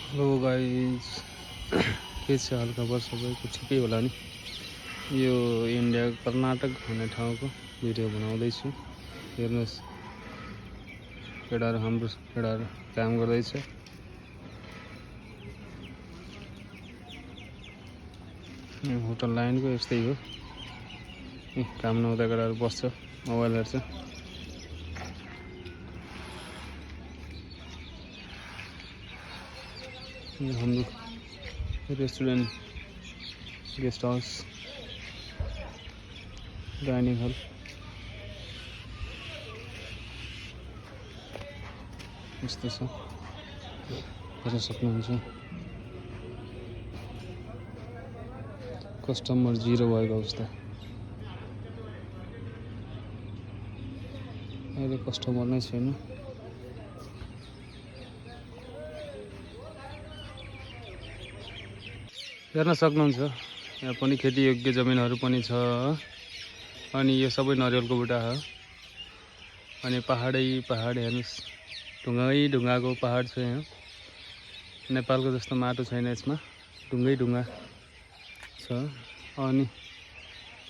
Hello guys के छ हालखबर सबैको ठिकै होला नि। यो इन्डिया कर्नाटक भन्ने ठाउँको भिडियो बनाउँदैछु। हेर्नुहोस् केटाहरू हाम्रो केटाहरू काम गर्दैछ। होटल लाइनको यस्तै हो। काम नहुँदा केटाहरू बस्छ, मोबाइल हेर्छ। हाम्रो रेस्टुरेन्ट, गेस्ट हाउस, डाइनिङ हल यस्तो छ, हेर्न सक्नुहुन्छ। कस्टमर जिरो भएको अवस्था। अहिले कस्टमर नै छैन। हेर्न सक्नुहुन्छ यहाँ पनि खेतीयोग्य जमिनहरू पनि छ। अनि यो सबै नरिवलको बुट्टा हो। अनि पहाड हेर्नुहोस्, ढुङ्गाको पहाड छ यहाँ। नेपालको जस्तो माटो छैन यसमा, ढुङ्गा छ। अनि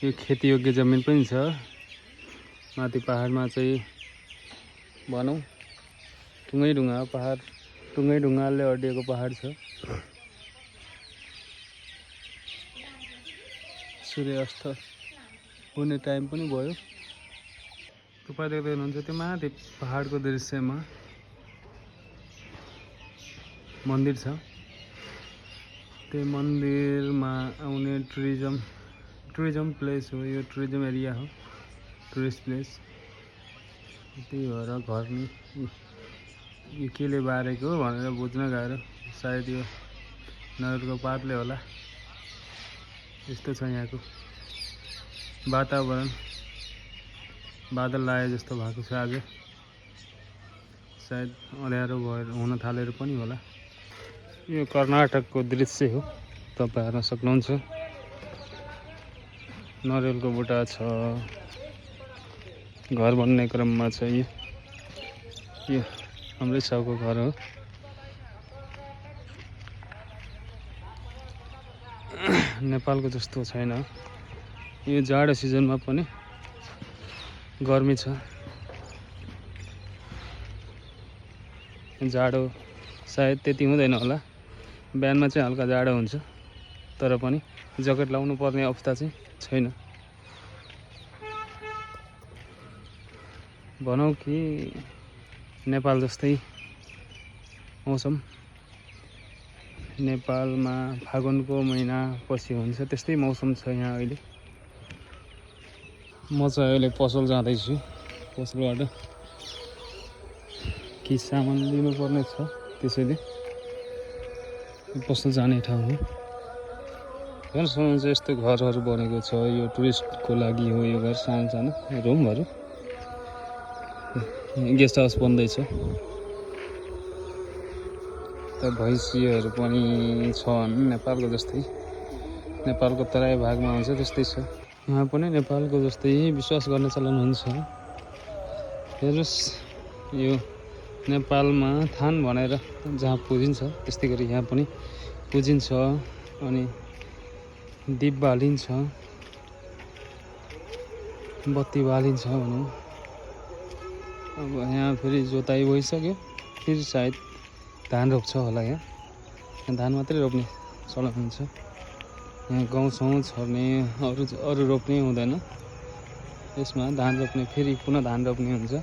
यो खेतीयोग्य जमिन पनि छ। माथि पहाडमा चाहिँ भनौँ ढुङ्गाले अड्डिएको पहाड छ। सूर्यास्त हुने टाइम पनि भयो। तपाईँ देख्दै हुनुहुन्छ त्यो माथि पहाडको दृश्यमा मन्दिर छ। त्यो मन्दिरमा आउने टुरिज्म प्लेस हो। यो टुरिज्म एरिया हो, टुरिस्ट प्लेस। त्यही भएर घर नि यो केले बारेको भनेर बुझ्न गाह्रो। सायद यो नरिवलको पातले होला। यस्तो छ यहाँको वातावरण। बादल लाए जस्तो भएको छ आज। सायद अँध्यारो भएर हुन थालेर पनि होला। यो कर्नाटकको दृश्य हो, तपाईँ हेर्न सक्नुहुन्छ। नरिवलको बुट्टा छ, घर बन्ने क्रममा छ। यो हाम्रै छेउको घर हो। नेपालको जस्तो छैन। यो जाडो सिजनमा पनि गर्मी छ। जाडो सायद त्यति हुँदैन होला। बिहानमा चाहिँ हल्का जाडो हुन्छ, तर पनि ज्याकेट लाउनु पर्ने अवस्था चाहिँ छैन। भनौँ कि नेपाल जस्तै मौसम। नेपालमा फागुनको महिना पछि हुन्छ त्यस्तै मौसम छ यहाँ अहिले। म चाहिँ अहिले पसल जाँदैछु। पसलबाट कि सामान लिनुपर्ने छ, त्यसैले पसल जाने ठाउँ हो। हेर्न सक्नुहुन्छ यस्तो घरहरू बनेको छ। यो टुरिस्टको लागि हो। यो घर सानो रुमहरू, गेस्ट हाउस बन्दैछ। त भैँसीहरू पनि छन् नेपालको जस्तै। नेपालको तराई भागमा हुन्छ त्यस्तै छ। यहाँ पनि नेपालको जस्तै विश्वास गर्ने चलन हुन्छ। हेर्नुहोस् यो नेपालमा थान भनेर जहाँ पुजिन्छ त्यस्तै गरी यहाँ पनि पुजिन्छ। अनि दीप बालिन्छ, बत्ती बालिन्छ भनौँ। अब यहाँ फेरि जोताइ भइसक्यो, फेरि सायद धान रोप्छ होला। यहाँ धान मात्रै रोप्ने चलन हुन्छ। यहाँ गहुँ छर्ने अरू रोप्ने हुँदैन। यसमा धान रोप्ने, फेरि पुनः धान रोप्ने हुन्छ।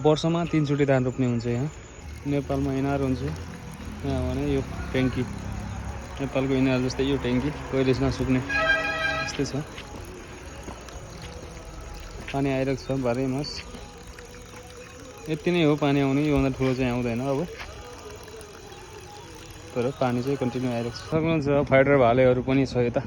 वर्षमा 3 चोटि धान रोप्ने हुन्छ यहाँ। नेपालमा इनार हुन्छ यहाँ भने यो ट्याङ्की, नेपालको इनार जस्तै यो ट्याङ्की कहिले नसुक्ने यस्तै छ। पानी आइरहेको छ बाह्रै मास। यति नै हो पानी आउने, योभन्दा ठुलो चाहिँ आउँदैन अब। तर पानी चाहिँ कन्टिन्यू आइरहेको छ। सक्नुहुन्छ फाइटर भालेहरू पनि छ यता।